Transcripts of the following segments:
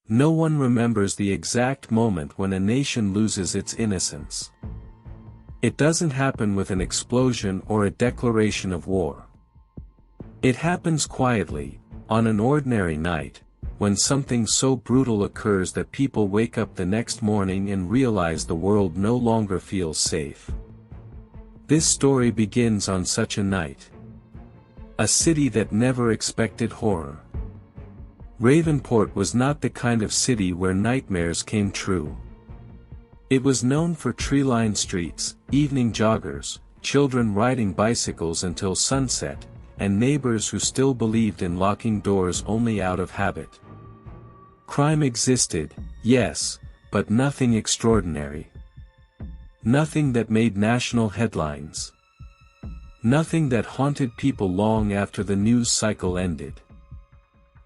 No one remembers the exact moment when a nation loses its innocence. It doesn't happen with an explosion or a declaration of war. It happens quietly, on an ordinary night, when something so brutal occurs that people wake up the next morning and realize the world no longer feels safe. This story begins on such a night. A city that never expected horror. Ravenport was not the kind of city where nightmares came true. It was known for tree-lined streets, evening joggers, children riding bicycles until sunset, and neighbors who still believed in locking doors only out of habit. Crime existed, yes, but nothing extraordinary. Nothing that made national headlines. Nothing that haunted people long after the news cycle ended.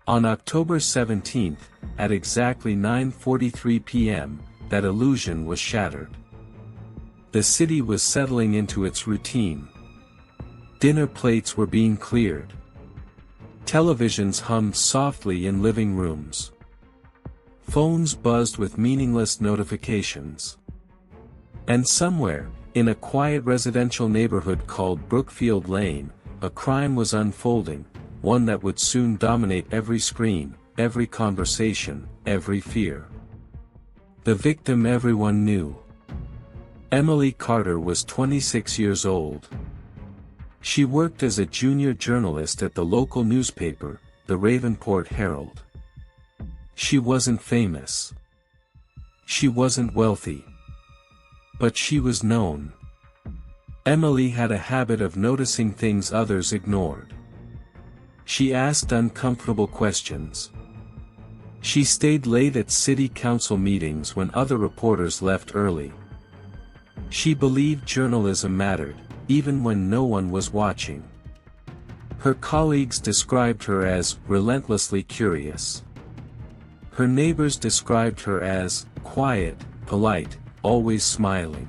On October 17th, at exactly 9:43 p.m., that illusion was shattered. The city was settling into its routine. Dinner plates were being cleared. Televisions hummed softly in living rooms. Phones buzzed with meaningless notifications. And somewhere, in a quiet residential neighborhood called Brookfield Lane, a crime was unfolding, one that would soon dominate every screen, every conversation, every fear. The victim everyone knew. Emily Carter was 26 years old. She worked as a junior journalist at the local newspaper, the Ravenport Herald. She wasn't famous. She wasn't wealthy. But she was known. Emily had a habit of noticing things others ignored. She asked uncomfortable questions. She stayed late at city council meetings when other reporters left early. She believed journalism mattered, even when no one was watching. Her colleagues described her as relentlessly curious. Her neighbors described her as quiet, polite, always smiling.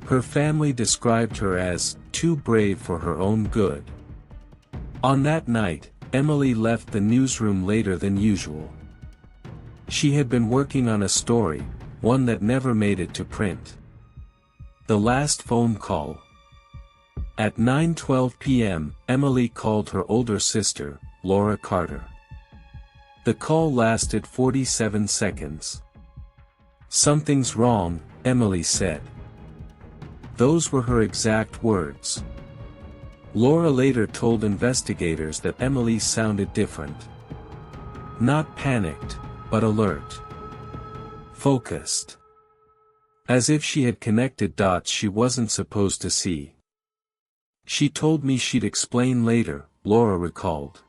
Her family described her as too brave for her own good. On that night, Emily left the newsroom later than usual. She had been working on a story, one that never made it to print. The last phone call. At 9:12 p.m., Emily called her older sister, Laura Carter. The call lasted 47 seconds. "Something's wrong," Emily said. Those were her exact words. Laura later told investigators that Emily sounded different. Not panicked, but alert. Focused. As if she had connected dots she wasn't supposed to see. "She told me she'd explain later," Laura recalled.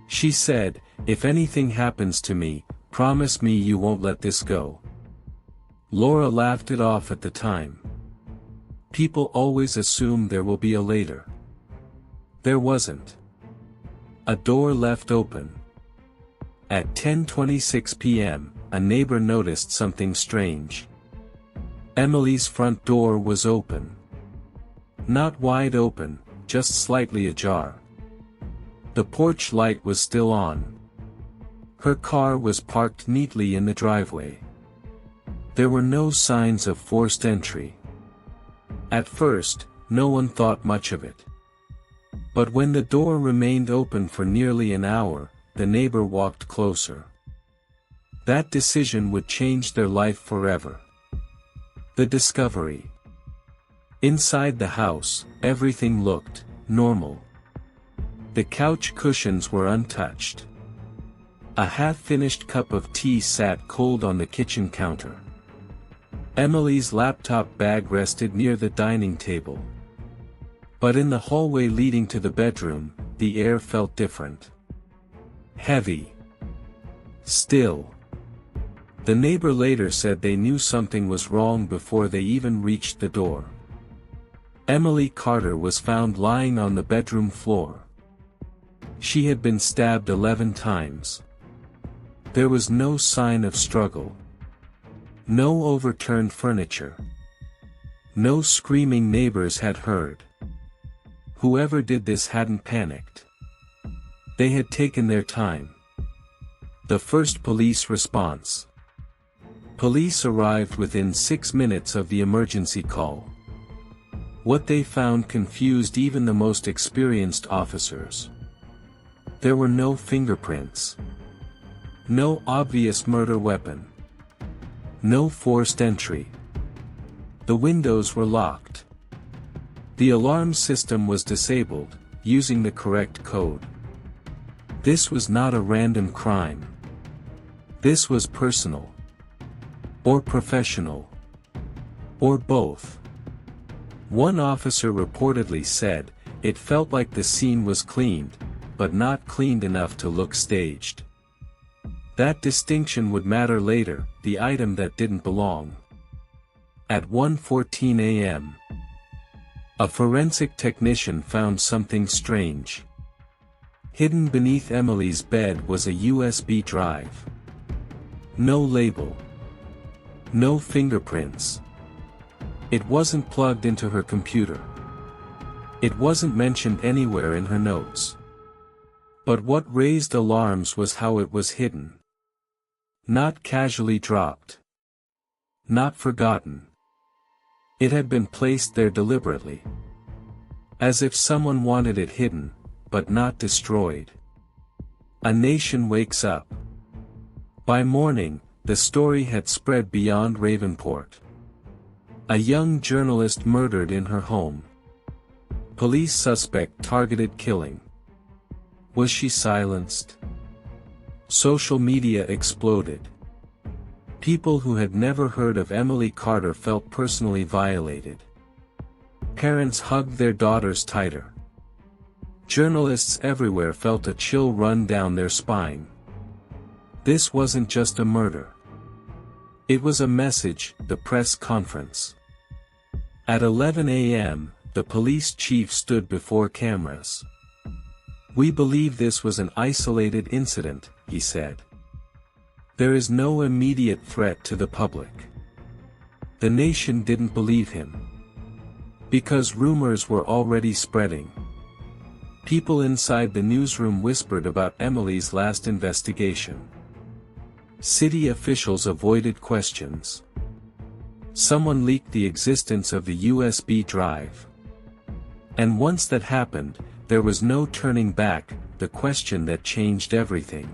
"She said, if anything happens to me, promise me you won't let this go." Laura laughed it off at the time. People always assume there will be a later. There wasn't. A door left open. At 10:26 p.m., a neighbor noticed something strange. Emily's front door was open. Not wide open, just slightly ajar. The porch light was still on. Her car was parked neatly in the driveway. There were no signs of forced entry. At first, no one thought much of it. But when the door remained open for nearly an hour, the neighbor walked closer. That decision would change their life forever. The discovery. Inside the house, everything looked normal. The couch cushions were untouched. A half-finished cup of tea sat cold on the kitchen counter. Emily's laptop bag rested near the dining table. But in the hallway leading to the bedroom, the air felt different. Heavy. Still. The neighbor later said they knew something was wrong before they even reached the door. Emily Carter was found lying on the bedroom floor. She had been stabbed 11 times. There was no sign of struggle. No overturned furniture. No screaming neighbors had heard. Whoever did this hadn't panicked. They had taken their time. The first police response. Police arrived within 6 minutes of the emergency call. What they found confused even the most experienced officers. There were no fingerprints. No obvious murder weapon. No forced entry. The windows were locked. The alarm system was disabled, using the correct code. This was not a random crime. This was personal. Or professional. Or both. One officer reportedly said, "It felt like the scene was cleaned, but not cleaned enough to look staged." That distinction would matter later, the item that didn't belong. At 1:14 a.m., a forensic technician found something strange. Hidden beneath Emily's bed was a USB drive. No label. No fingerprints. It wasn't plugged into her computer. It wasn't mentioned anywhere in her notes. But what raised alarms was how it was hidden. Not casually dropped. Not forgotten. It had been placed there deliberately. As if someone wanted it hidden, but not destroyed. A nation wakes up. By morning, the story had spread beyond Ravenport. A young journalist murdered in her home. Police suspect targeted killing. Was she silenced? Social media exploded. People who had never heard of Emily Carter felt personally violated. Parents hugged their daughters tighter. Journalists everywhere felt a chill run down their spine. This wasn't just a murder. It was a message, the press conference. At 11 a.m., the police chief stood before cameras. "We believe this was an isolated incident," he said. "There is no immediate threat to the public." The nation didn't believe him. Because rumors were already spreading. People inside the newsroom whispered about Emily's last investigation. City officials avoided questions. Someone leaked the existence of the USB drive. And once that happened, there was no turning back, the question that changed everything.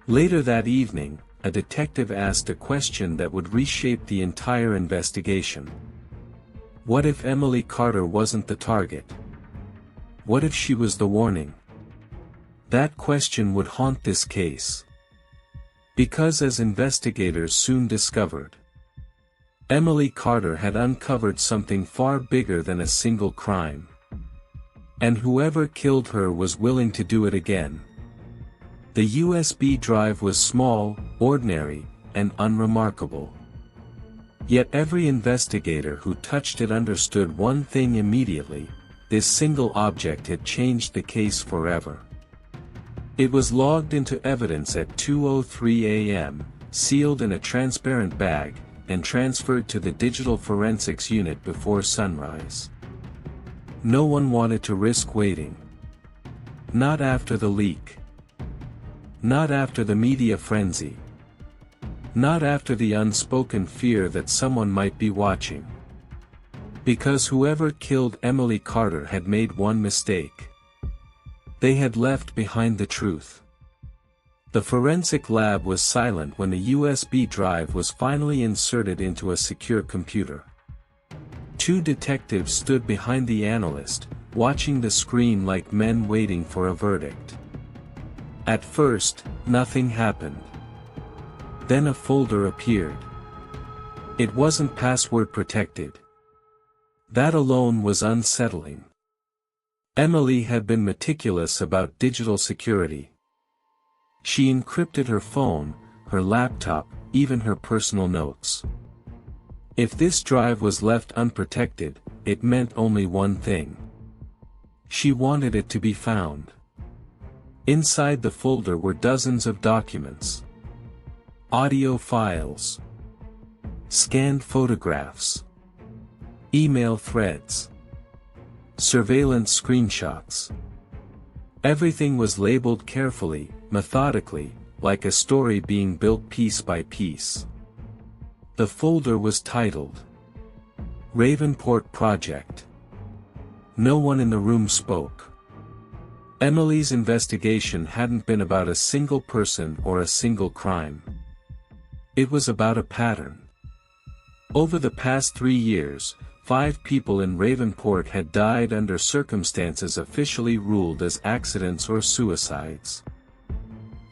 Later that evening, a detective asked a question that would reshape the entire investigation. What if Emily Carter wasn't the target? What if she was the warning? That question would haunt this case. Because as investigators soon discovered, Emily Carter had uncovered something far bigger than a single crime. And whoever killed her was willing to do it again. The USB drive was small, ordinary, and unremarkable. Yet every investigator who touched it understood one thing immediately: this single object had changed the case forever. It was logged into evidence at 2:03 a.m., sealed in a transparent bag, and transferred to the digital forensics unit before sunrise. No one wanted to risk waiting. Not after the leak. Not after the media frenzy. Not after the unspoken fear that someone might be watching. Because whoever killed Emily Carter had made one mistake. They had left behind the truth. The forensic lab was silent when the USB drive was finally inserted into a secure computer. Two detectives stood behind the analyst, watching the screen like men waiting for a verdict. At first, nothing happened. Then a folder appeared. It wasn't password protected. That alone was unsettling. Emily had been meticulous about digital security. She encrypted her phone, her laptop, even her personal notes. If this drive was left unprotected, it meant only one thing. She wanted it to be found. Inside the folder were dozens of documents. Audio files. Scanned photographs. Email threads. Surveillance screenshots. Everything was labeled carefully, methodically, like a story being built piece by piece. The folder was titled Ravenport Project. No one in the room spoke. Emily's investigation hadn't been about a single person or a single crime. It was about a pattern. Over the past 3 years, 5 people in Ravenport had died under circumstances officially ruled as accidents or suicides.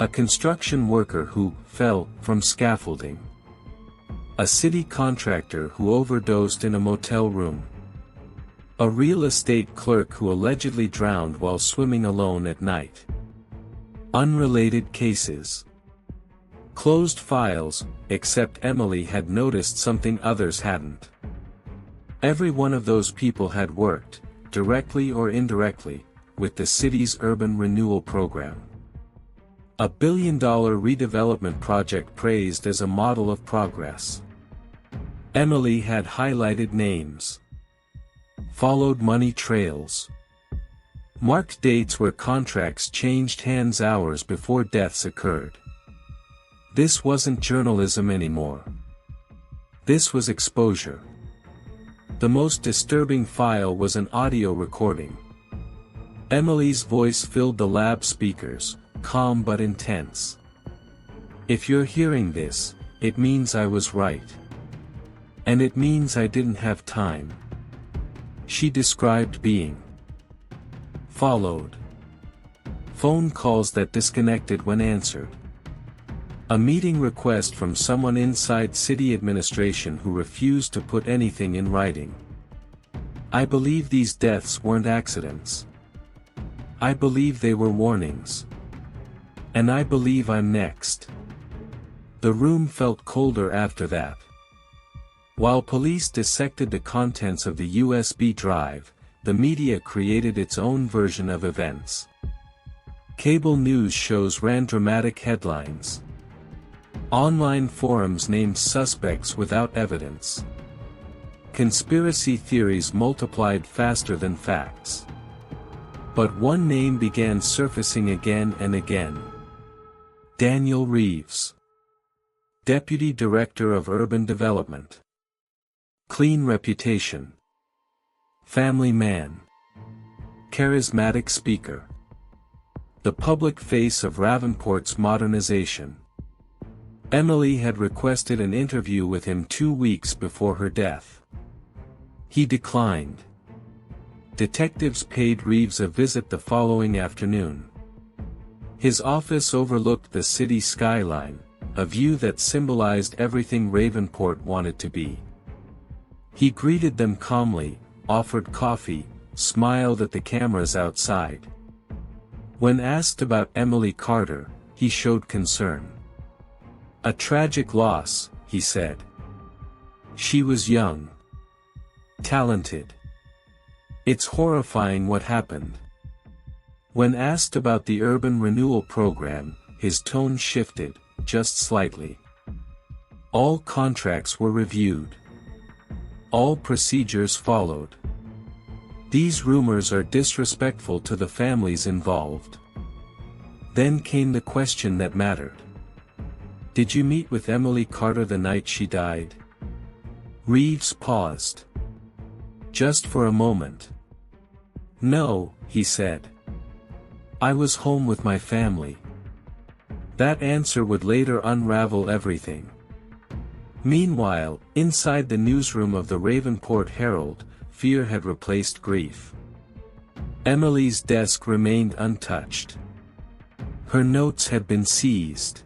A construction worker who fell from scaffolding. A city contractor who overdosed in a motel room. A real estate clerk who allegedly drowned while swimming alone at night. Unrelated cases. Closed files, except Emily had noticed something others hadn't. Every one of those people had worked, directly or indirectly, with the city's urban renewal program. A billion-dollar redevelopment project praised as a model of progress. Emily had highlighted names. Followed money trails. Marked dates where contracts changed hands hours before deaths occurred. This wasn't journalism anymore. This was exposure. The most disturbing file was an audio recording. Emily's voice filled the lab speakers, calm but intense. If you're hearing this, it means I was right. And it means I didn't have time. She described being followed. Phone calls that disconnected when answered. A meeting request from someone inside city administration who refused to put anything in writing. I believe these deaths weren't accidents. I believe they were warnings. And I believe I'm next. The room felt colder after that. While police dissected the contents of the USB drive, the media created its own version of events. Cable news shows ran dramatic headlines. Online forums named suspects without evidence. Conspiracy theories multiplied faster than facts. But one name began surfacing again and again. Daniel Reeves. Deputy Director of Urban Development. Clean reputation. Family man. Charismatic speaker. The public face of Ravenport's modernization. Emily had requested an interview with him 2 weeks before her death. He declined. Detectives paid Reeves a visit the following afternoon. His office overlooked the city skyline, a view that symbolized everything Ravenport wanted to be. He greeted them calmly, offered coffee, smiled at the cameras outside. When asked about Emily Carter, he showed concern. A tragic loss, he said. She was young. Talented. It's horrifying what happened. When asked about the urban renewal program, his tone shifted, just slightly. All contracts were reviewed. All procedures followed. These rumors are disrespectful to the families involved. Then came the question that mattered. Did you meet with Emily Carter the night she died? Reeves paused. Just for a moment. No, he said. I was home with my family. That answer would later unravel everything. Meanwhile, inside the newsroom of the Ravenport Herald, fear had replaced grief. Emily's desk remained untouched. Her notes had been seized.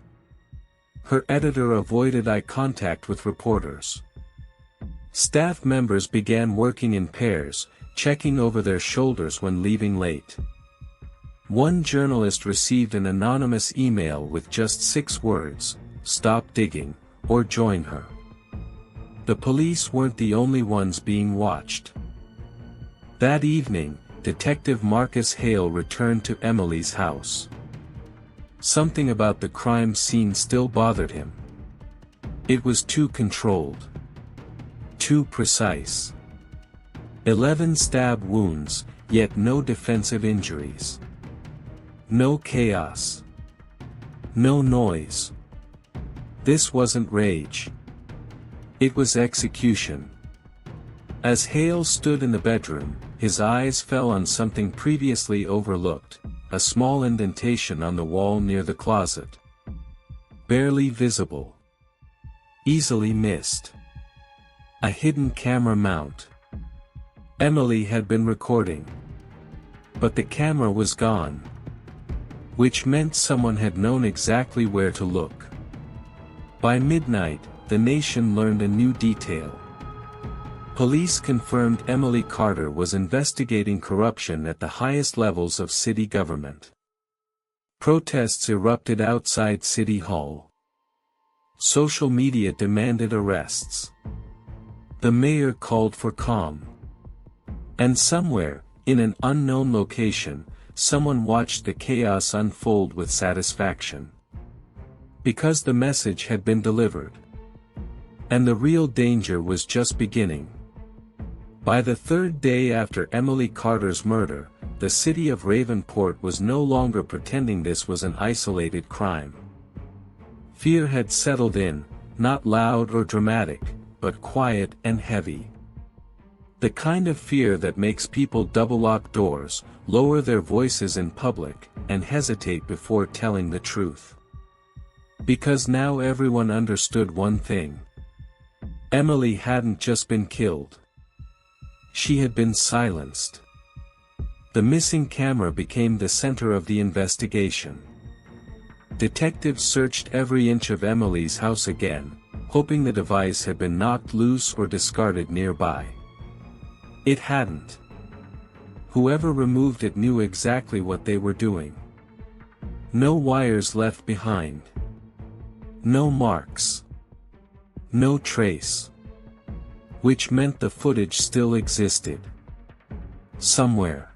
Her editor avoided eye contact with reporters. Staff members began working in pairs, checking over their shoulders when leaving late. One journalist received an anonymous email with just 6 words, "Stop digging," or join her. The police weren't the only ones being watched. That evening, Detective Marcus Hale returned to Emily's house. Something about the crime scene still bothered him. It was too controlled. Too precise. 11 stab wounds, yet no defensive injuries. No chaos. No noise. This wasn't rage. It was execution. As Hale stood in the bedroom, his eyes fell on something previously overlooked, a small indentation on the wall near the closet. Barely visible. Easily missed. A hidden camera mount. Emily had been recording. But the camera was gone. Which meant someone had known exactly where to look. By midnight, the nation learned a new detail. Police confirmed Emily Carter was investigating corruption at the highest levels of city government. Protests erupted outside City Hall. Social media demanded arrests. The mayor called for calm. And somewhere, in an unknown location, someone watched the chaos unfold with satisfaction. Because the message had been delivered. And the real danger was just beginning. By the third day after Emily Carter's murder, the city of Ravenport was no longer pretending this was an isolated crime. Fear had settled in, not loud or dramatic, but quiet and heavy. The kind of fear that makes people double-lock doors, lower their voices in public, and hesitate before telling the truth. Because now everyone understood one thing. Emily hadn't just been killed. She had been silenced. The missing camera became the center of the investigation. Detectives searched every inch of Emily's house again, hoping the device had been knocked loose or discarded nearby. It hadn't. Whoever removed it knew exactly what they were doing. No wires left behind. No marks. No trace. Which meant the footage still existed. Somewhere.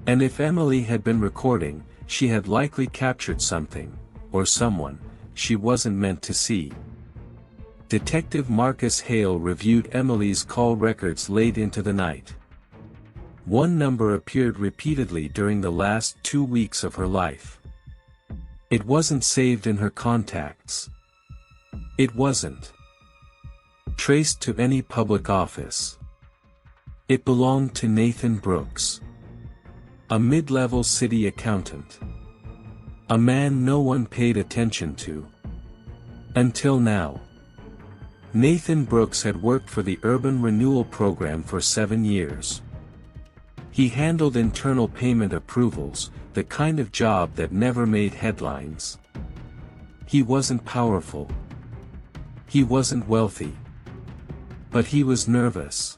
And if Emily had been recording, she had likely captured something, or someone, she wasn't meant to see. Detective Marcus Hale reviewed Emily's call records late into the night. One number appeared repeatedly during the last 2 weeks of her life. It wasn't saved in her contacts. It wasn't traced to any public office. It belonged to Nathan Brooks. A mid-level city accountant. A man no one paid attention to. Until now. Nathan Brooks had worked for the Urban Renewal Program for 7 years. He handled internal payment approvals, the kind of job that never made headlines. He wasn't powerful. He wasn't wealthy. But he was nervous.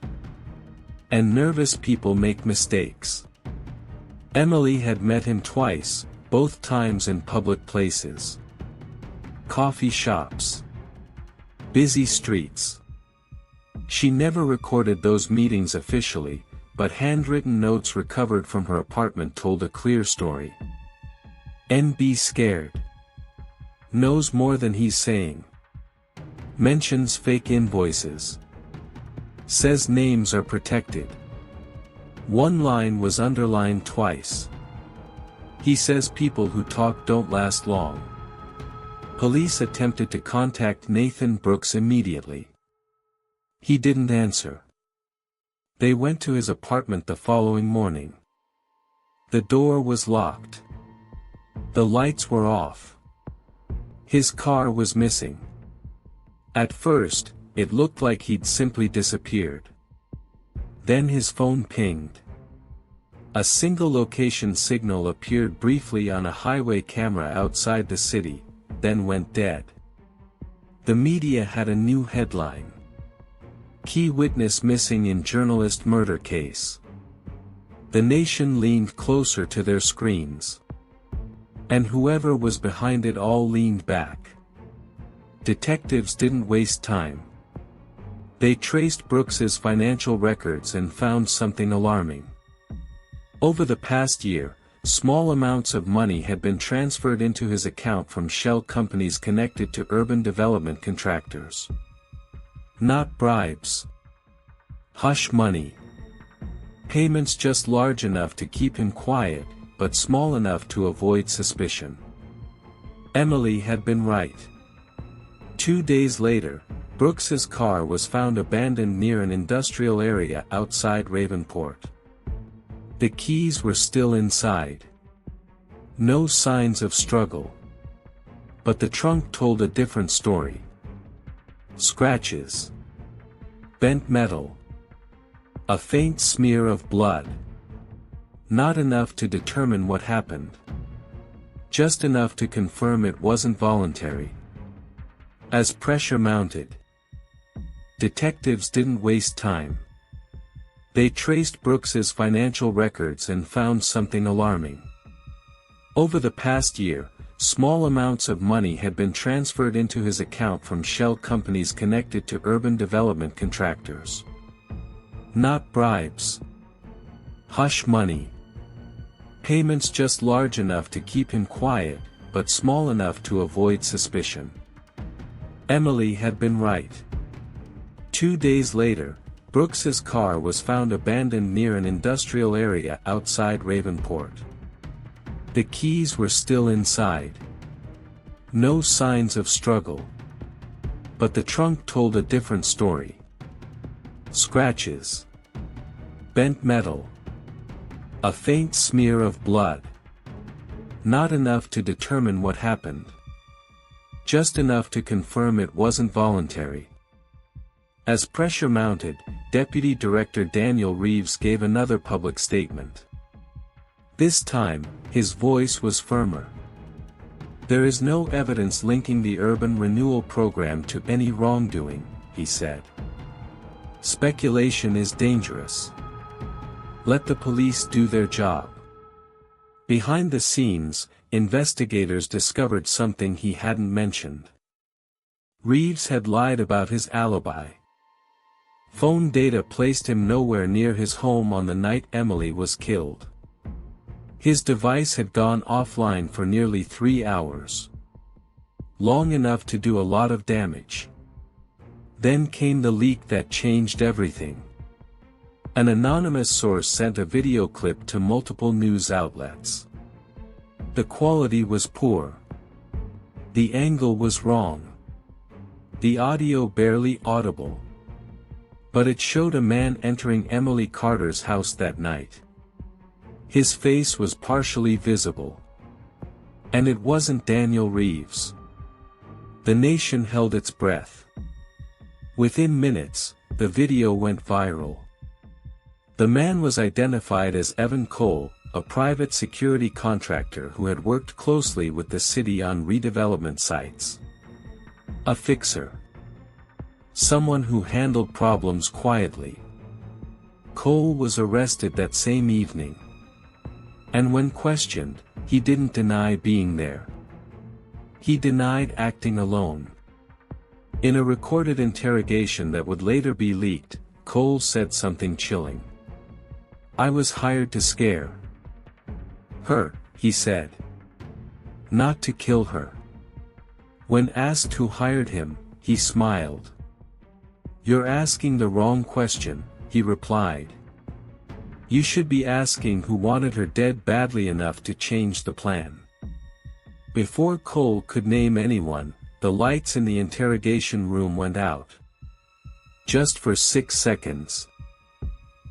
And nervous people make mistakes. Emily had met him twice, both times in public places. Coffee shops. Busy streets. She never recorded those meetings officially, but handwritten notes recovered from her apartment told a clear story. NB scared. Knows more than he's saying. Mentions fake invoices. Says names are protected. One line was underlined twice. He says people who talk don't last long. Police attempted to contact Nathan Brooks immediately. He didn't answer. They went to his apartment the following morning. The door was locked. The lights were off. His car was missing. At first, it looked like he'd simply disappeared. Then his phone pinged. A single location signal appeared briefly on a highway camera outside the city, then went dead. The media had a new headline. Key witness missing in journalist murder case. The nation leaned closer to their screens. And whoever was behind it all leaned back. Detectives didn't waste time. They traced Brooks's financial records and found something alarming. Over the past year, small amounts of money had been transferred into his account from shell companies connected to urban development contractors. Not bribes. Hush money. Payments just large enough to keep him quiet, but small enough to avoid suspicion. Emily had been right. 2 days later, Brooks's car was found abandoned near an industrial area outside Ravenport. The keys were still inside. No signs of struggle. But the trunk told a different story. Scratches. Bent metal. A faint smear of blood. Not enough to determine what happened. Just enough to confirm it wasn't voluntary. As pressure mounted, detectives didn't waste time. They traced Brooks's financial records and found something alarming. Over the past year, small amounts of money had been transferred into his account from shell companies connected to urban development contractors. Not bribes. Hush money. Payments just large enough to keep him quiet, but small enough to avoid suspicion. Emily had been right. 2 days later, Brooks's car was found abandoned near an industrial area outside Ravenport. The keys were still inside. No signs of struggle. But the trunk told a different story. Scratches. Bent metal. A faint smear of blood. Not enough to determine what happened. Just enough to confirm it wasn't voluntary. As pressure mounted, Deputy Director Daniel Reeves gave another public statement. This time, his voice was firmer. There is no evidence linking the urban renewal program to any wrongdoing, he said. Speculation is dangerous. Let the police do their job. Behind the scenes, investigators discovered something he hadn't mentioned. Reeves had lied about his alibi. Phone data placed him nowhere near his home on the night Emily was killed. His device had gone offline for nearly 3 hours. Long enough to do a lot of damage. Then came the leak that changed everything. An anonymous source sent a video clip to multiple news outlets. The quality was poor. The angle was wrong. The audio barely audible. But it showed a man entering Emily Carter's house that night. His face was partially visible. And it wasn't Daniel Reeves. The nation held its breath. Within minutes, the video went viral. The man was identified as Evan Cole, a private security contractor who had worked closely with the city on redevelopment sites. A fixer. Someone who handled problems quietly. Cole was arrested that same evening. And when questioned, he didn't deny being there. He denied acting alone. In a recorded interrogation that would later be leaked, Cole said something chilling. "I was hired to scare her," he said. "Not to kill her." When asked who hired him, he smiled. "You're asking the wrong question," he replied. "You should be asking who wanted her dead badly enough to change the plan." Before Cole could name anyone, the lights in the interrogation room went out. Just for 6 seconds.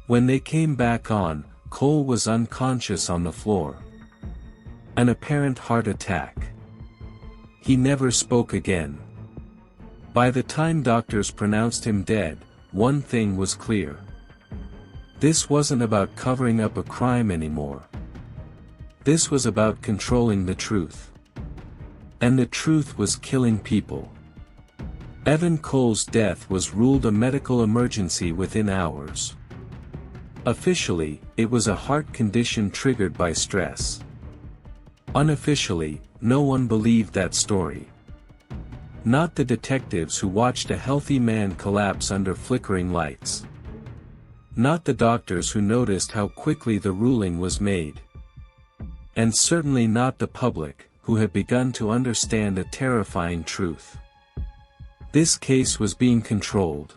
When they came back on, Cole was unconscious on the floor. An apparent heart attack. He never spoke again. By the time doctors pronounced him dead, one thing was clear. This wasn't about covering up a crime anymore. This was about controlling the truth. And the truth was killing people. Evan Cole's death was ruled a medical emergency within hours. Officially, it was a heart condition triggered by stress. Unofficially, no one believed that story. Not the detectives who watched a healthy man collapse under flickering lights. Not the doctors who noticed how quickly the ruling was made. And certainly not the public, who had begun to understand a terrifying truth. This case was being controlled.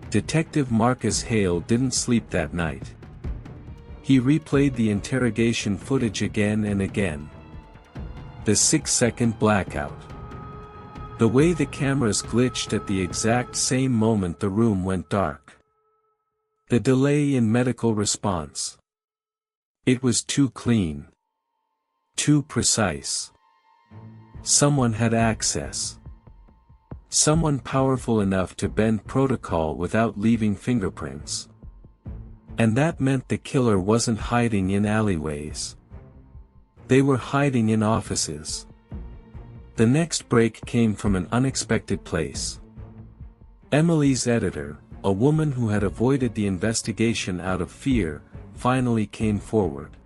Detective Marcus Hale didn't sleep that night. He replayed the interrogation footage again and again. The 6-second blackout. The way the cameras glitched at the exact same moment the room went dark. The delay in medical response. It was too clean. Too precise. Someone had access. Someone powerful enough to bend protocol without leaving fingerprints. And that meant the killer wasn't hiding in alleyways. They were hiding in offices. The next break came from an unexpected place. Emily's editor, a woman who had avoided the investigation out of fear, finally came forward.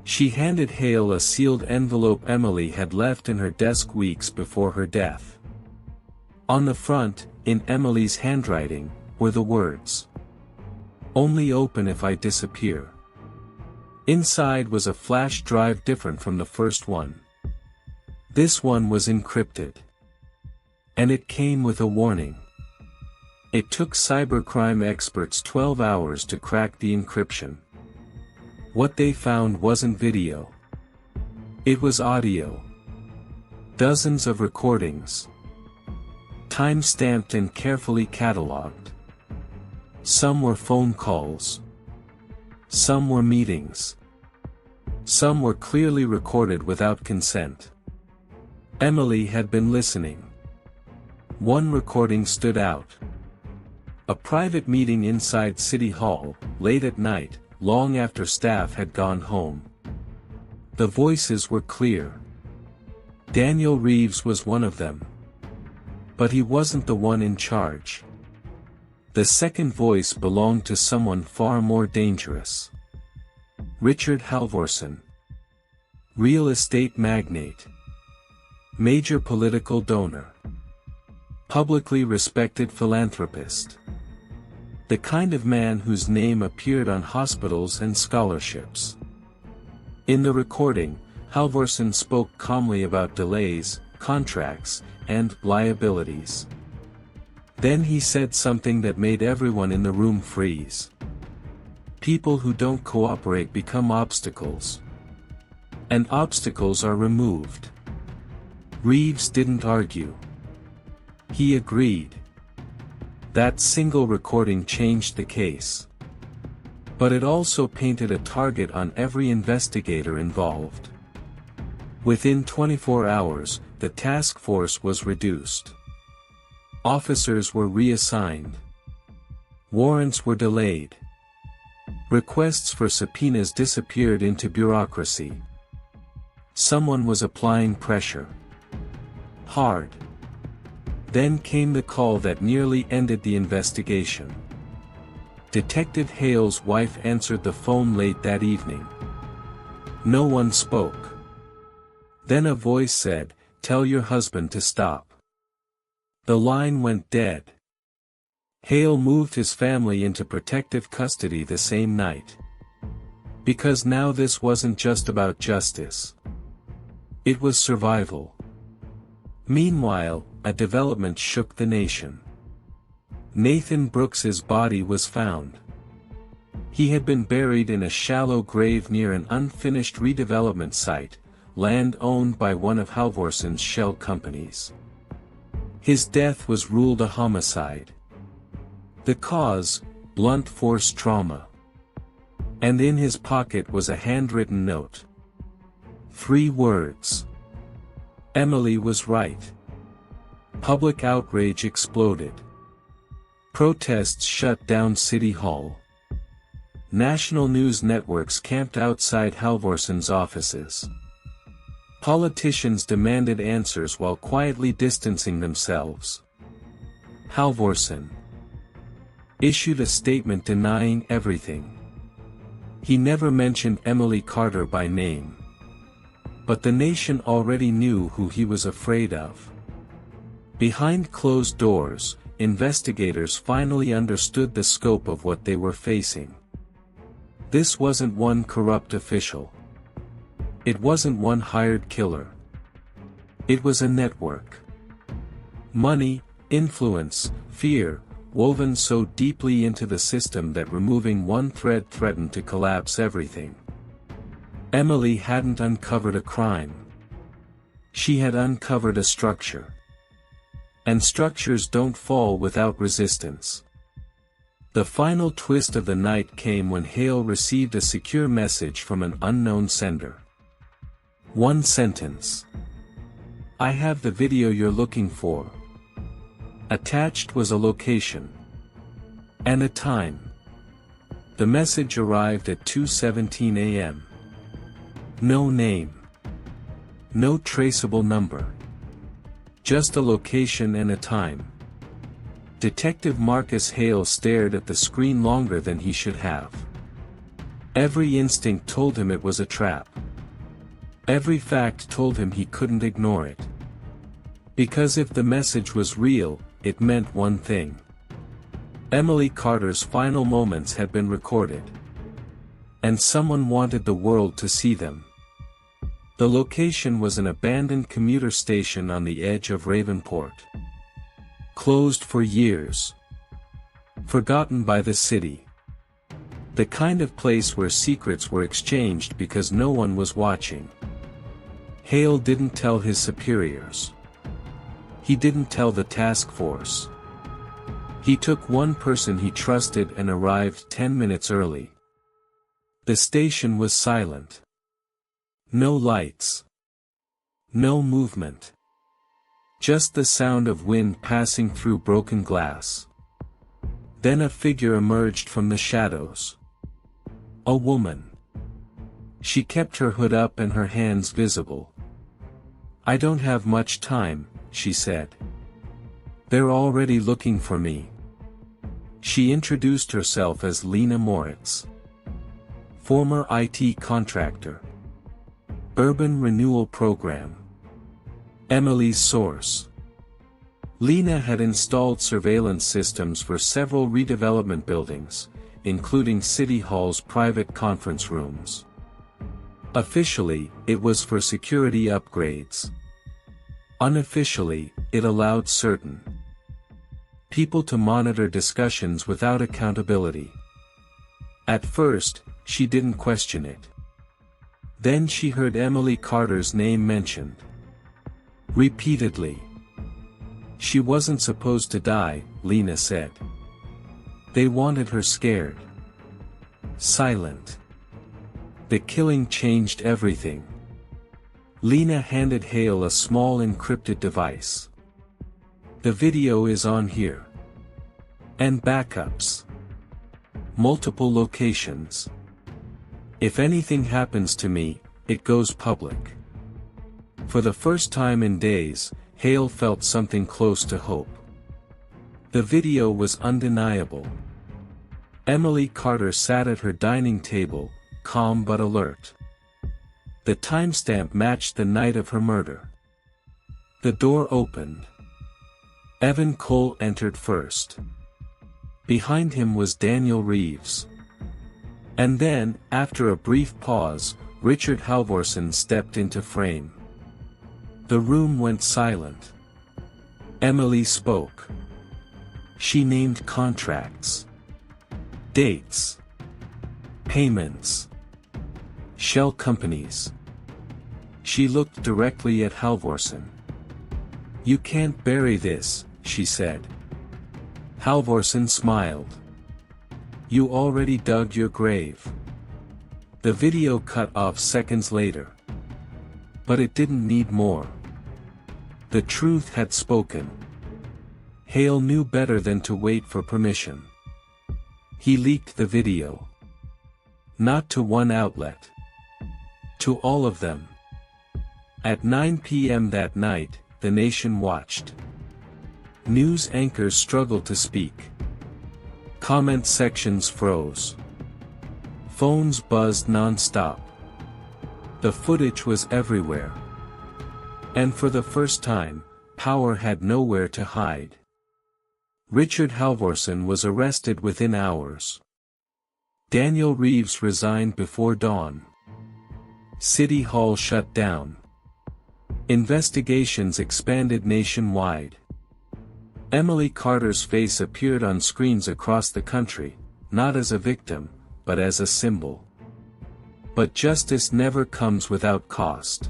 She handed Hale a sealed envelope Emily had left in her desk weeks before her death. On the front, in Emily's handwriting, were the words, "Only open if I disappear." Inside was a flash drive different from the first one. This one was encrypted. And it came with a warning. It took cybercrime experts 12 hours to crack the encryption. What they found wasn't video. It was audio. Dozens of recordings. Time-stamped and carefully catalogued. Some were phone calls. Some were meetings. Some were clearly recorded without consent. Emily had been listening. One recording stood out. A private meeting inside City Hall, late at night, long after staff had gone home. The voices were clear. Daniel Reeves was one of them. But he wasn't the one in charge. The second voice belonged to someone far more dangerous. Richard Halvorson. Real estate magnate. Major political donor. Publicly respected philanthropist. The kind of man whose name appeared on hospitals and scholarships. In the recording, Halvorson spoke calmly about delays, contracts, and liabilities. Then he said something that made everyone in the room freeze. People who don't cooperate become obstacles. And obstacles are removed. Reeves didn't argue. He agreed. That single recording changed the case. But it also painted a target on every investigator involved. Within 24 hours, the task force was reduced. Officers were reassigned. Warrants were delayed. Requests for subpoenas disappeared into bureaucracy. Someone was applying pressure. Hard. Then came the call that nearly ended the investigation. Detective Hale's wife answered the phone late that evening. No one spoke. Then a voice said, "Tell your husband to stop." The line went dead. Hale moved his family into protective custody the same night. Because now this wasn't just about justice. It was survival. Meanwhile, a development shook the nation. Nathan Brooks's body was found. He had been buried in a shallow grave near an unfinished redevelopment site, land owned by one of Halvorson's shell companies. His death was ruled a homicide. The cause, blunt force trauma. And in his pocket was a handwritten note. 3 words. Emily was right. Public outrage exploded. Protests shut down City Hall. National news networks camped outside Halvorson's offices. Politicians demanded answers while quietly distancing themselves. Halvorson issued a statement denying everything. He never mentioned Emily Carter by name. But the nation already knew who he was afraid of. Behind closed doors, investigators finally understood the scope of what they were facing. This wasn't one corrupt official. It wasn't one hired killer. It was a network. Money, influence, fear, woven so deeply into the system that removing one thread threatened to collapse everything. Emily hadn't uncovered a crime. She had uncovered a structure. And structures don't fall without resistance. The final twist of the night came when Hale received a secure message from an unknown sender. One sentence. "I have the video you're looking for." Attached was a location. And a time. The message arrived at 2:17 a.m. No name. No traceable number. Just a location and a time. Detective Marcus Hale stared at the screen longer than he should have. Every instinct told him it was a trap. Every fact told him he couldn't ignore it. Because if the message was real, it meant one thing. Emily Carter's final moments had been recorded. And someone wanted the world to see them. The location was an abandoned commuter station on the edge of Ravenport. Closed for years. Forgotten by the city. The kind of place where secrets were exchanged because no one was watching. Hale didn't tell his superiors. He didn't tell the task force. He took one person he trusted and arrived 10 minutes early. The station was silent. No lights. No movement. Just the sound of wind passing through broken glass. Then a figure emerged from the shadows. A woman. She kept her hood up and her hands visible. "I don't have much time," she said. "They're already looking for me." She introduced herself as Lena Moritz. Former IT contractor. Urban Renewal Program. Emily's source. Lena had installed surveillance systems for several redevelopment buildings, including City Hall's private conference rooms. Officially, it was for security upgrades. Unofficially, it allowed certain people to monitor discussions without accountability. At first, she didn't question it. Then she heard Emily Carter's name mentioned. Repeatedly. She wasn't supposed to die, Lena said. They wanted her scared. Silent. The killing changed everything. Lena handed Hale a small encrypted device. "The video is on here. And backups. Multiple locations. If anything happens to me, it goes public." For the first time in days, Hale felt something close to hope. The video was undeniable. Emily Carter sat at her dining table, calm but alert. The timestamp matched the night of her murder. The door opened. Evan Cole entered first. Behind him was Daniel Reeves. And then, after a brief pause, Richard Halvorsen stepped into frame. The room went silent. Emily spoke. She named contracts. Dates. Payments. Shell companies. She looked directly at Halvorsen. "You can't bury this," she said. Halvorsen smiled. "You already dug your grave." The video cut off seconds later. But it didn't need more. The truth had spoken. Hale knew better than to wait for permission. He leaked the video. Not to one outlet. To all of them. At 9 p.m. that night, the nation watched. News anchors struggled to speak. Comment sections froze. Phones buzzed non-stop. The footage was everywhere. And for the first time, power had nowhere to hide. Richard Halvorsen was arrested within hours. Daniel Reeves resigned before dawn. City Hall shut down. Investigations expanded nationwide. Emily Carter's face appeared on screens across the country, not as a victim, but as a symbol. But justice never comes without cost.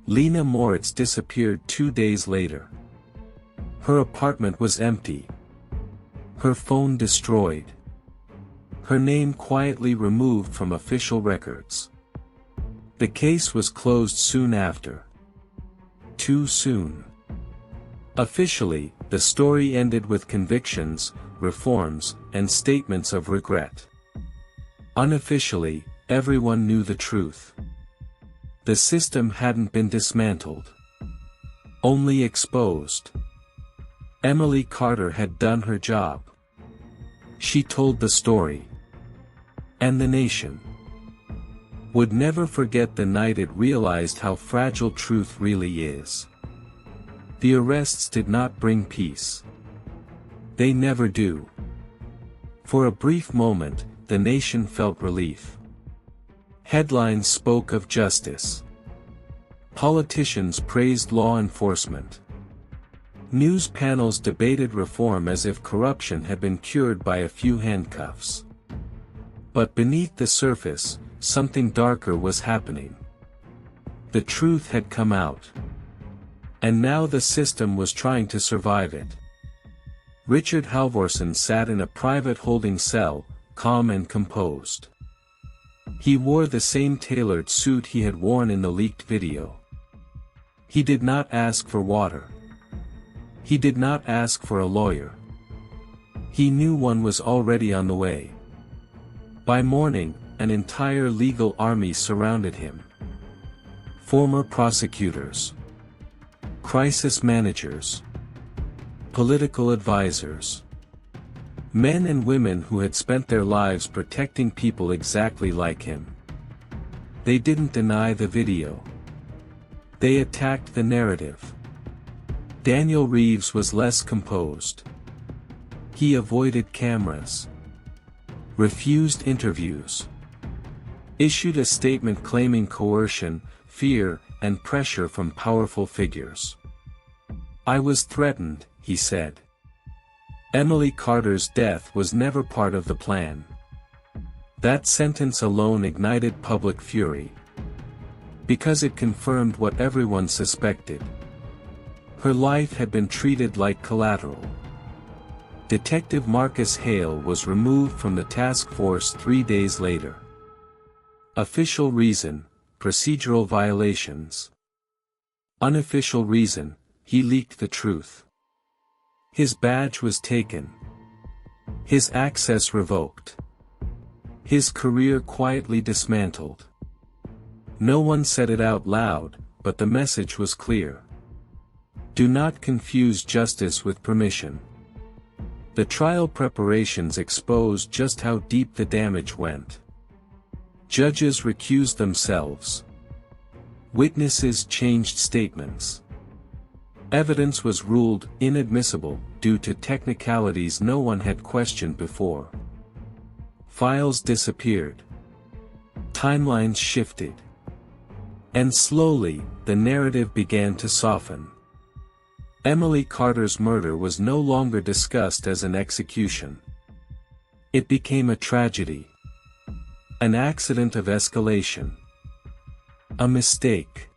Lena Moritz disappeared 2 days later. Her apartment was empty. Her phone destroyed. Her name quietly removed from official records. The case was closed soon after. Too soon. Officially, the story ended with convictions, reforms, and statements of regret. Unofficially, everyone knew the truth. The system hadn't been dismantled. Only exposed. Emily Carter had done her job. She told the story. And the nation would never forget the night it realized how fragile truth really is. The arrests did not bring peace. They never do. For a brief moment, the nation felt relief. Headlines spoke of justice. Politicians praised law enforcement. News panels debated reform as if corruption had been cured by a few handcuffs. But beneath the surface, something darker was happening. The truth had come out. And now the system was trying to survive it. Richard Halvorsen sat in a private holding cell, calm and composed. He wore the same tailored suit he had worn in the leaked video. He did not ask for water. He did not ask for a lawyer. He knew one was already on the way. By morning, an entire legal army surrounded him. Former prosecutors, crisis managers, political advisors, men and women who had spent their lives protecting people exactly like him. They didn't deny the video. They attacked the narrative. Daniel Reeves was less composed. He avoided cameras, refused interviews, issued a statement claiming coercion, fear, and pressure from powerful figures. "I was threatened," he said. Emily Carter's death was never part of the plan. That sentence alone ignited public fury. Because it confirmed what everyone suspected. Her life had been treated like collateral. Detective Marcus Hale was removed from the task force 3 days later. Official reason, procedural violations. Unofficial reason, he leaked the truth. His badge was taken. His access revoked. His career quietly dismantled. No one said it out loud, but the message was clear. Do not confuse justice with permission. The trial preparations exposed just how deep the damage went. Judges recused themselves. Witnesses changed statements. Evidence was ruled inadmissible due to technicalities no one had questioned before. Files disappeared. Timelines shifted. And slowly, the narrative began to soften. Emily Carter's murder was no longer discussed as an execution. It became a tragedy. An accident of escalation. A mistake.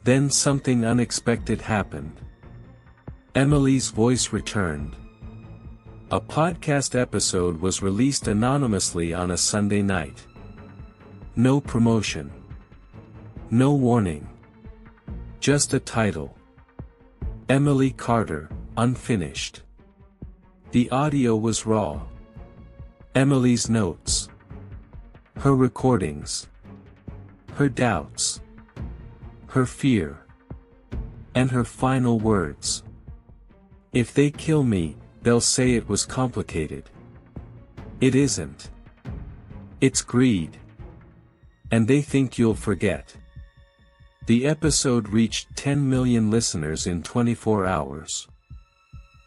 Then something unexpected happened. Emily's voice returned. A podcast episode was released anonymously on a Sunday night. No promotion. No warning. Just a title. Emily Carter, unfinished. The audio was raw. Emily's notes. Her recordings. Her doubts. Her fear. And her final words. If they kill me, they'll say it was complicated. It isn't. It's greed. And they think you'll forget. The episode reached 10 million listeners in 24 hours.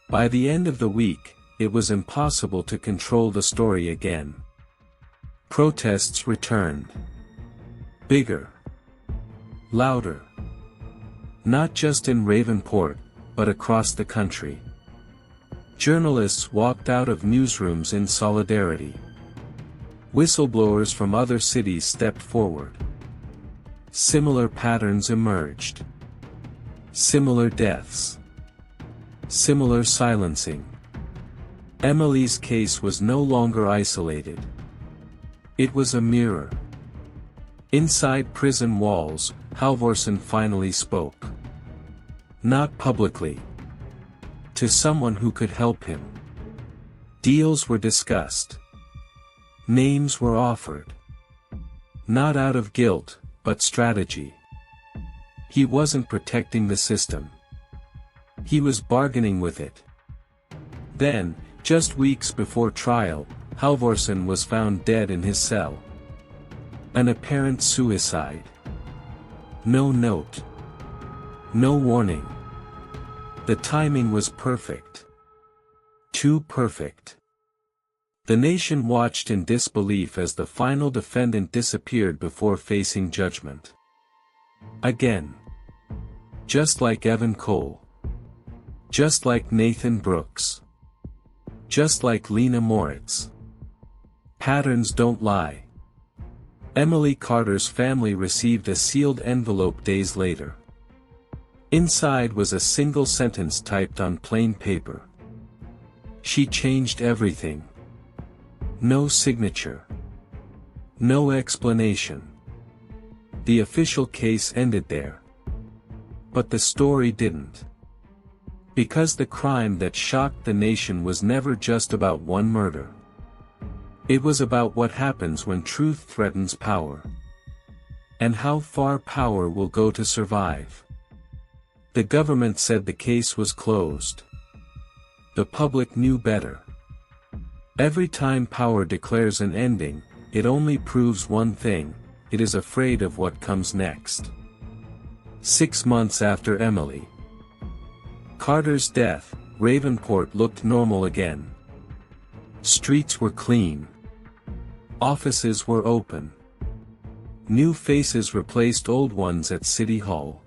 By the end of the week, it was impossible to control the story again. Protests returned. Bigger. Louder. Not just in Ravenport, but across the country. Journalists walked out of newsrooms in solidarity. Whistleblowers from other cities stepped forward. Similar patterns emerged. Similar deaths. Similar silencing. Emily's case was no longer isolated. It was a mirror. Inside prison walls, Halvorsen finally spoke. Not publicly. To someone who could help him. Deals were discussed. Names were offered. Not out of guilt, but strategy. He wasn't protecting the system. He was bargaining with it. Then, just weeks before trial, Halvorsen was found dead in his cell. An apparent suicide. No note. No warning. The timing was perfect. Too perfect. The nation watched in disbelief as the final defendant disappeared before facing judgment. Again. Just like Evan Cole. Just like Nathan Brooks. Just like Lena Moritz. Patterns don't lie. Emily Carter's family received a sealed envelope days later. Inside was a single sentence typed on plain paper. She changed everything. No signature. No explanation. The official case ended there. But the story didn't. Because the crime that shocked the nation was never just about one murder. It was about what happens when truth threatens power. And how far power will go to survive. The government said the case was closed. The public knew better. Every time power declares an ending, it only proves one thing: it is afraid of what comes next. 6 months after Emily Carter's death, Ravenport looked normal again. Streets were clean. Offices were open. New faces replaced old ones at City Hall.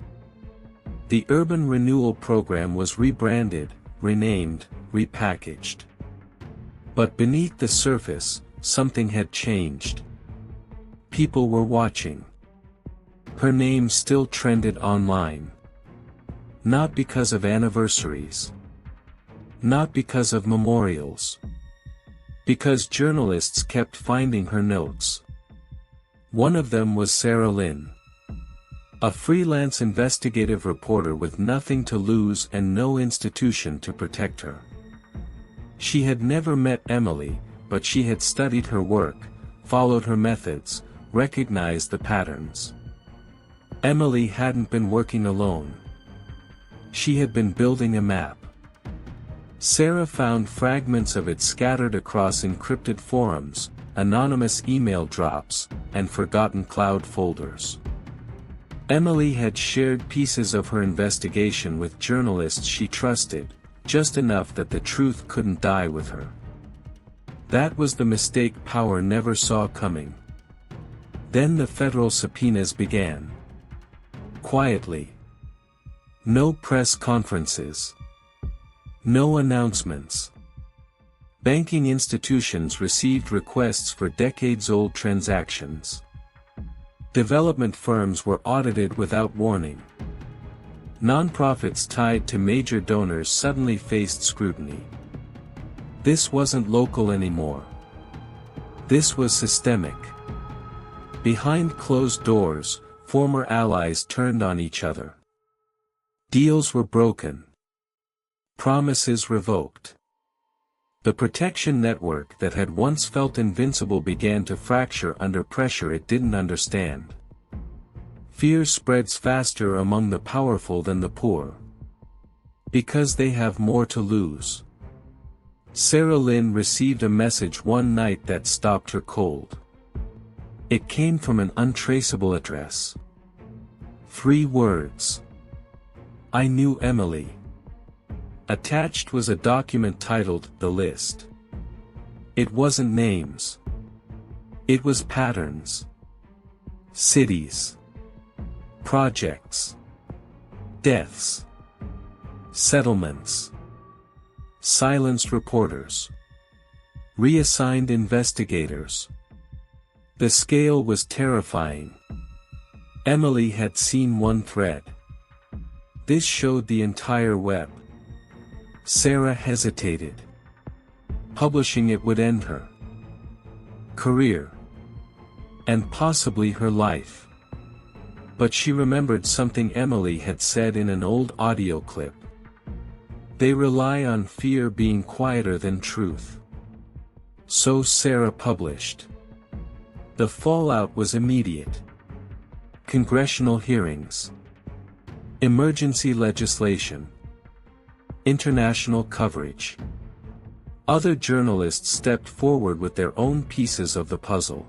The Urban Renewal Program was rebranded, renamed, repackaged. But beneath the surface, something had changed. People were watching. Her name still trended online. Not because of anniversaries. Not because of memorials. Because journalists kept finding her notes. One of them was Sarah Lynn. A freelance investigative reporter with nothing to lose and no institution to protect her. She had never met Emily, but she had studied her work, followed her methods, recognized the patterns. Emily hadn't been working alone. She had been building a map. Sarah found fragments of it scattered across encrypted forums, anonymous email drops, and forgotten cloud folders. Emily had shared pieces of her investigation with journalists she trusted, just enough that the truth couldn't die with her. That was the mistake power never saw coming. Then the federal subpoenas began. Quietly. No press conferences. No announcements. Banking institutions received requests for decades-old transactions. Development firms were audited without warning. Nonprofits tied to major donors suddenly faced scrutiny. This wasn't local anymore. This was systemic. Behind closed doors, former allies turned on each other. Deals were broken. Promises revoked. The protection network that had once felt invincible began to fracture under pressure it didn't understand. Fear spreads faster among the powerful than the poor. Because they have more to lose. Sarah Lynn received a message one night that stopped her cold. It came from an untraceable address. 3 words. I knew Emily. Attached was a document titled The List. It wasn't names. It was patterns. Cities. Projects. Deaths. Settlements. Silenced reporters. Reassigned investigators. The scale was terrifying. Emily had seen one thread. This showed the entire web. Sarah hesitated. Publishing it would end her career, and possibly her life. But she remembered something Emily had said in an old audio clip. They rely on fear being quieter than truth. So Sarah published. The fallout was immediate. Congressional hearings, emergency legislation, international coverage. Other journalists stepped forward with their own pieces of the puzzle.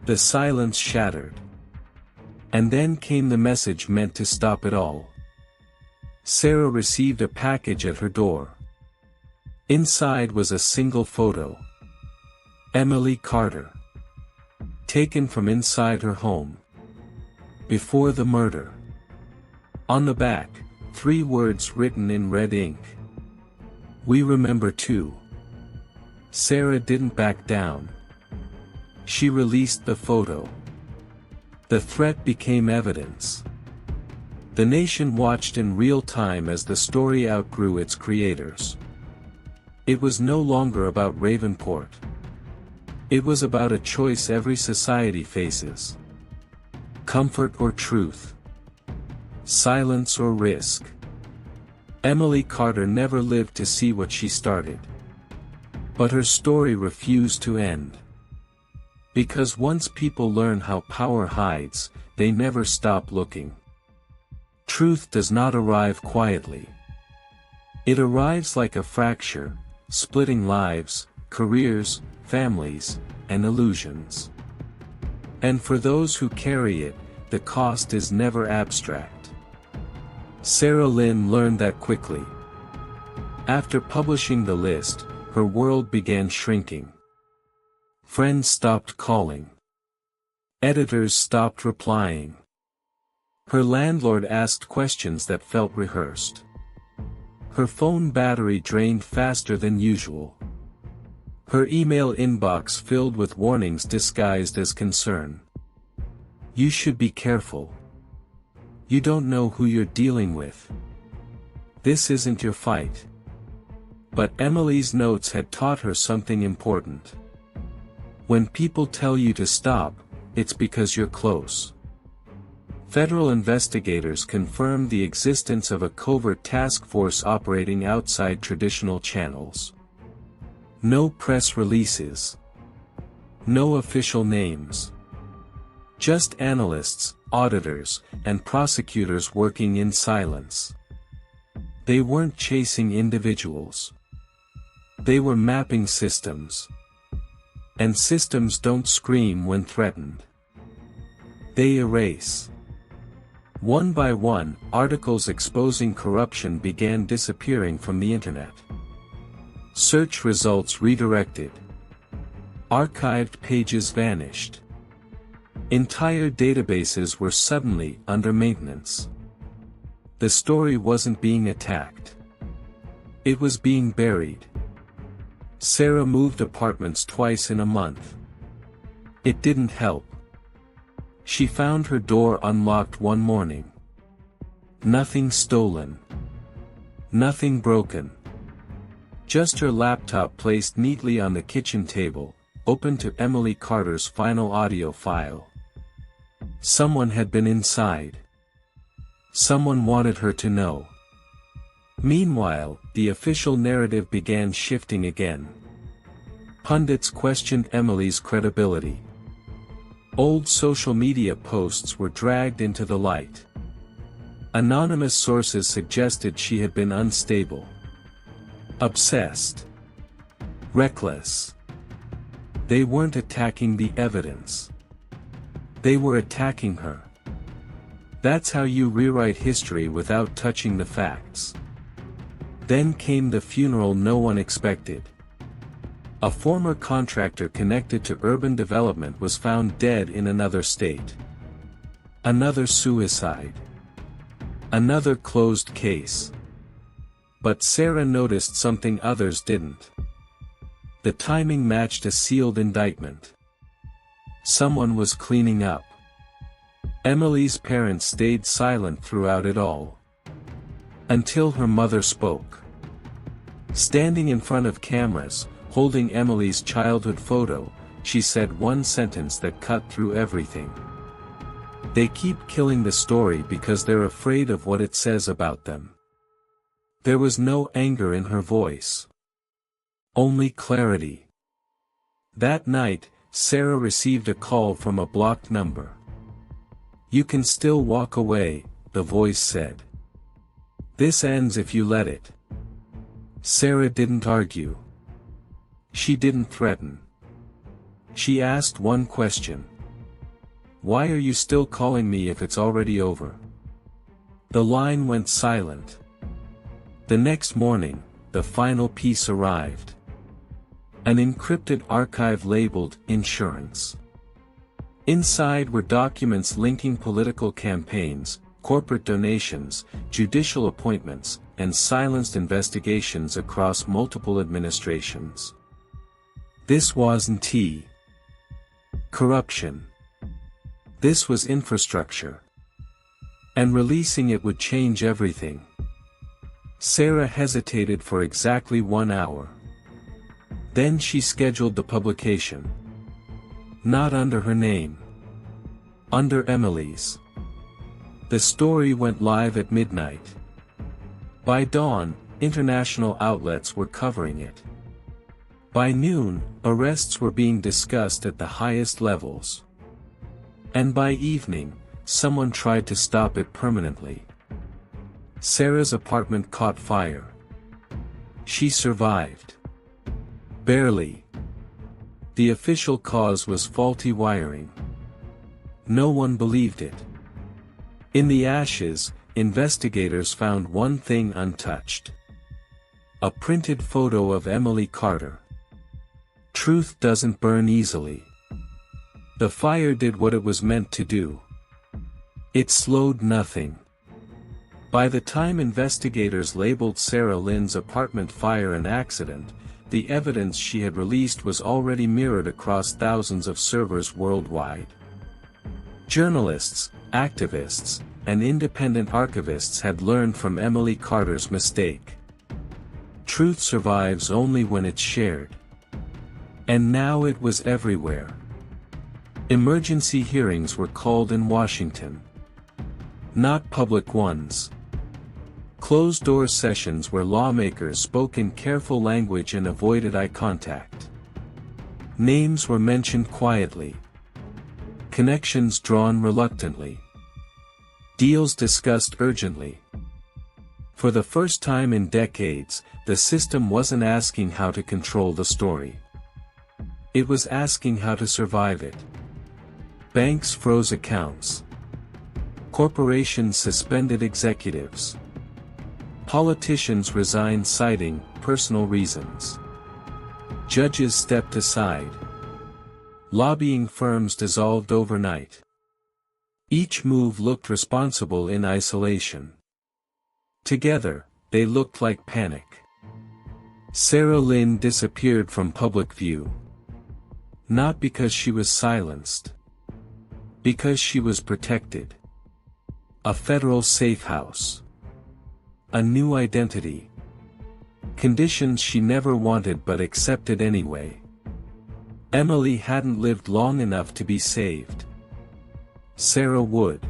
The silence shattered. And then came the message meant to stop it all. Sarah received a package at her door. Inside was a single photo. Emily Carter. Taken from inside her home. Before the murder. On the back, 3 words written in red ink. We remember too. Sarah didn't back down. She released the photo. The threat became evidence. The nation watched in real time as the story outgrew its creators. It was no longer about Ravenport. It was about a choice every society faces. Comfort or truth. Silence or risk. Emily Carter never lived to see what she started. But her story refused to end. Because once people learn how power hides, they never stop looking. Truth does not arrive quietly. It arrives like a fracture, splitting lives, careers, families, and illusions. And for those who carry it, the cost is never abstract. Sarah Lynn learned that quickly. After publishing the list, her world began shrinking. Friends stopped calling. Editors stopped replying. Her landlord asked questions that felt rehearsed. Her phone battery drained faster than usual. Her email inbox filled with warnings disguised as concern. You should be careful. You don't know who you're dealing with. This isn't your fight. But Emily's notes had taught her something important. When people tell you to stop, it's because you're close. Federal investigators confirmed the existence of a covert task force operating outside traditional channels. No press releases. No official names. Just analysts, auditors, and prosecutors working in silence. They weren't chasing individuals. They were mapping systems. And systems don't scream when threatened. They erase. One by one, articles exposing corruption began disappearing from the internet. Search results redirected. Archived pages vanished. Entire databases were suddenly under maintenance. The story wasn't being attacked. It was being buried. Sarah moved apartments twice in a month. It didn't help. She found her door unlocked one morning. Nothing stolen. Nothing broken. Just her laptop placed neatly on the kitchen table, open to Emily Carter's final audio file. Someone had been inside. Someone wanted her to know. Meanwhile, the official narrative began shifting again. Pundits questioned Emily's credibility. Old social media posts were dragged into the light. Anonymous sources suggested she had been unstable. Obsessed. Reckless. They weren't attacking the evidence. They were attacking her. That's how you rewrite history without touching the facts. Then came the funeral no one expected. A former contractor connected to urban development was found dead in another state. Another suicide. Another closed case. But Sarah noticed something others didn't. The timing matched a sealed indictment. Someone was cleaning up. Emily's parents stayed silent throughout it all. Until her mother spoke. Standing in front of cameras, holding Emily's childhood photo, she said one sentence that cut through everything. "They keep killing the story because they're afraid of what it says about them." There was no anger in her voice. Only clarity. That night, Sarah received a call from a blocked number. "You can still walk away," the voice said. "This ends if you let it." Sarah didn't argue. She didn't threaten. She asked one question. "Why are you still calling me if it's already over?" The line went silent. The next morning, the final piece arrived. An encrypted archive labeled "Insurance." Inside were documents linking political campaigns, corporate donations, judicial appointments, and silenced investigations across multiple administrations. This wasn't corruption. This was infrastructure. And releasing it would change everything. Sarah hesitated for exactly 1 hour. Then she scheduled the publication. Not under her name. Under Emily's. The story went live at midnight. By dawn, international outlets were covering it. By noon, arrests were being discussed at the highest levels. And by evening, someone tried to stop it permanently. Sarah's apartment caught fire. She survived. Barely. The official cause was faulty wiring. No one believed it. In the ashes, investigators found one thing untouched. A printed photo of Emily Carter. Truth doesn't burn easily. The fire did what it was meant to do. It slowed nothing. By the time investigators labeled Sarah Lynn's apartment fire an accident, the evidence she had released was already mirrored across thousands of servers worldwide. Journalists, activists, and independent archivists had learned from Emily Carter's mistake. Truth survives only when it's shared. And now it was everywhere. Emergency hearings were called in Washington. Not public ones. Closed-door sessions where lawmakers spoke in careful language and avoided eye contact. Names were mentioned quietly. Connections drawn reluctantly. Deals discussed urgently. For the first time in decades, the system wasn't asking how to control the story. It was asking how to survive it. Banks froze accounts. Corporations suspended executives. Politicians resigned citing personal reasons. Judges stepped aside. Lobbying firms dissolved overnight. Each move looked responsible in isolation. Together, they looked like panic. Sarah Lynn disappeared from public view. Not because she was silenced. Because she was protected. A federal safe house. A new identity. Conditions she never wanted but accepted anyway. Emily hadn't lived long enough to be saved. Sarah would.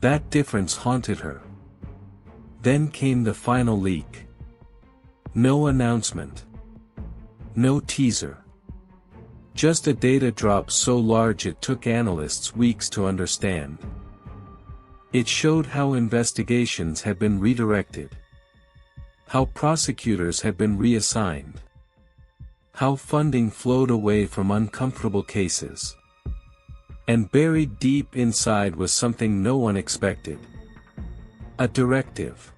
That difference haunted her. Then came the final leak. No announcement. No teaser. Just a data drop so large it took analysts weeks to understand. It showed how investigations had been redirected. How prosecutors had been reassigned. How funding flowed away from uncomfortable cases. And buried deep inside was something no one expected. A directive.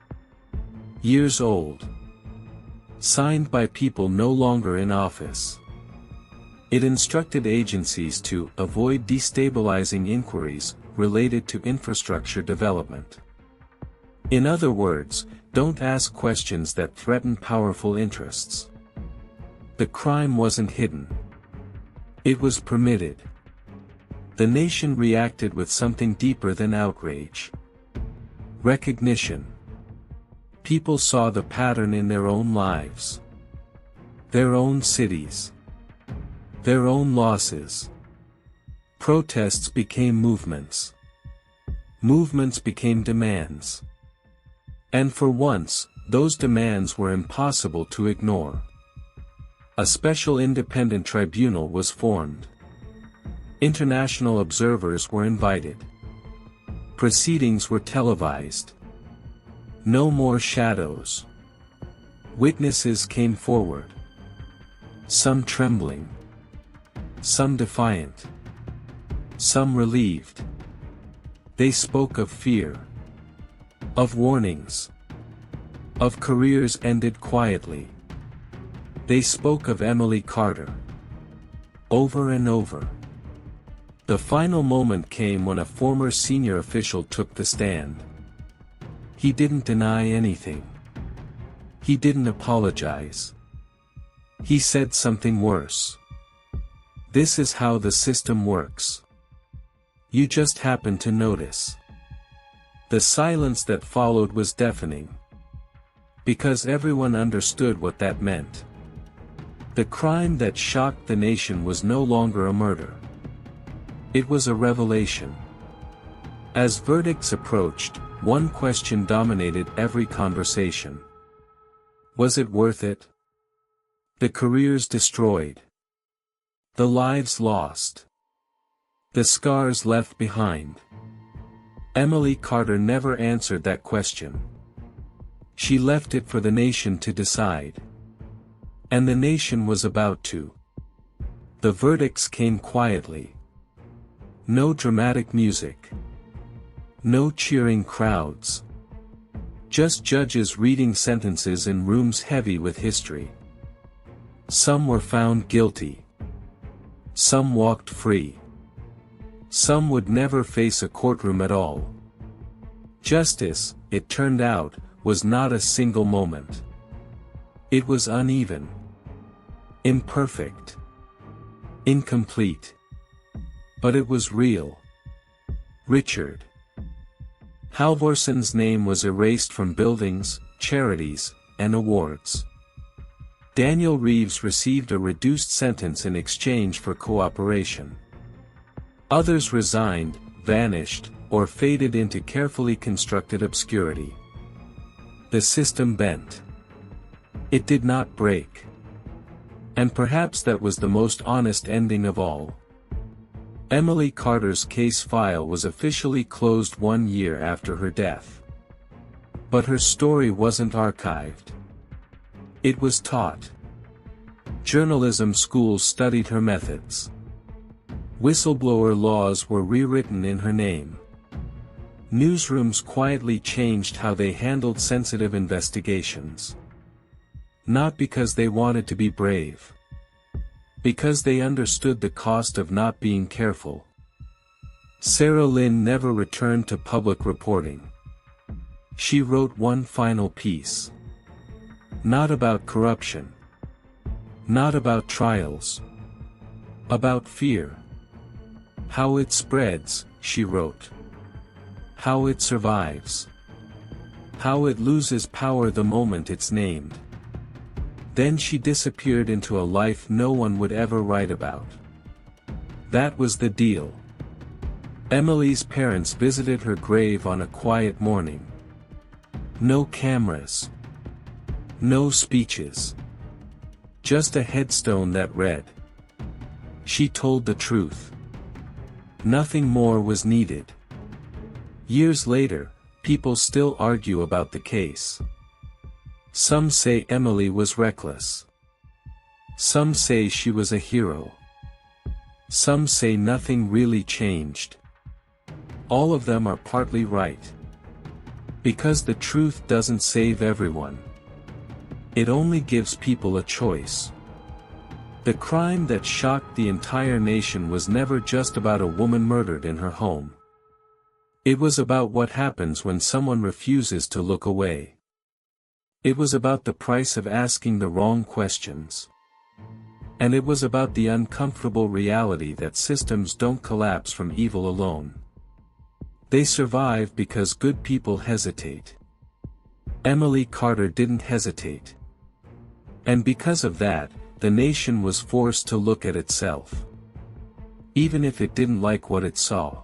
Years old. Signed by people no longer in office. It instructed agencies to avoid destabilizing inquiries related to infrastructure development. In other words, don't ask questions that threaten powerful interests. The crime wasn't hidden. It was permitted. The nation reacted with something deeper than outrage. Recognition. People saw the pattern in their own lives. Their own cities. Their own losses. Protests became movements. Movements became demands. And for once, those demands were impossible to ignore. A special independent tribunal was formed. International observers were invited. Proceedings were televised. No more shadows. Witnesses came forward. Some trembling. Some defiant. Some relieved. They spoke of fear. Of warnings. Of careers ended quietly. They spoke of Emily Carter. Over and over. The final moment came when a former senior official took the stand. He didn't deny anything. He didn't apologize. He said something worse. This is how the system works. You just happened to notice. The silence that followed was deafening. Because everyone understood what that meant. The crime that shocked the nation was no longer a murder. It was a revelation. As verdicts approached, one question dominated every conversation. Was it worth it? The careers destroyed. The lives lost. The scars left behind. Emily Carter never answered that question. She left it for the nation to decide. And the nation was about to. The verdicts came quietly. No dramatic music. No cheering crowds. Just judges reading sentences in rooms heavy with history. Some were found guilty. Some walked free. Some would never face a courtroom at all. Justice, it turned out, was not a single moment. It was uneven. Imperfect. Incomplete. But it was real. Richard Halvorson's name was erased from buildings, charities, and awards. Daniel Reeves received a reduced sentence in exchange for cooperation. Others resigned, vanished, or faded into carefully constructed obscurity. The system bent. It did not break. And perhaps that was the most honest ending of all. Emily Carter's case file was officially closed 1 year after her death. But her story wasn't archived. It was taught. Journalism schools studied her methods. Whistleblower laws were rewritten in her name. Newsrooms quietly changed how they handled sensitive investigations. Not because they wanted to be brave. Because they understood the cost of not being careful. Sarah Lynn never returned to public reporting. She wrote one final piece. Not about corruption. Not about trials. About fear. How it spreads, she wrote. How it survives. How it loses power the moment it's named. Then she disappeared into a life no one would ever write about. That was the deal. Emily's parents visited her grave on a quiet morning. No cameras. No speeches. Just a headstone that read. She told the truth. Nothing more was needed. Years later, people still argue about the case. Some say Emily was reckless. Some say she was a hero. Some say nothing really changed. All of them are partly right. Because the truth doesn't save everyone. It only gives people a choice. The crime that shocked the entire nation was never just about a woman murdered in her home. It was about what happens when someone refuses to look away. It was about the price of asking the wrong questions. And it was about the uncomfortable reality that systems don't collapse from evil alone. They survive because good people hesitate. Emily Carter didn't hesitate. And because of that, the nation was forced to look at itself. Even if it didn't like what it saw.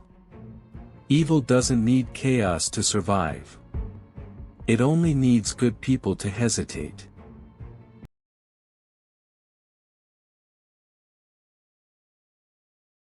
Evil doesn't need chaos to survive. It only needs good people to hesitate.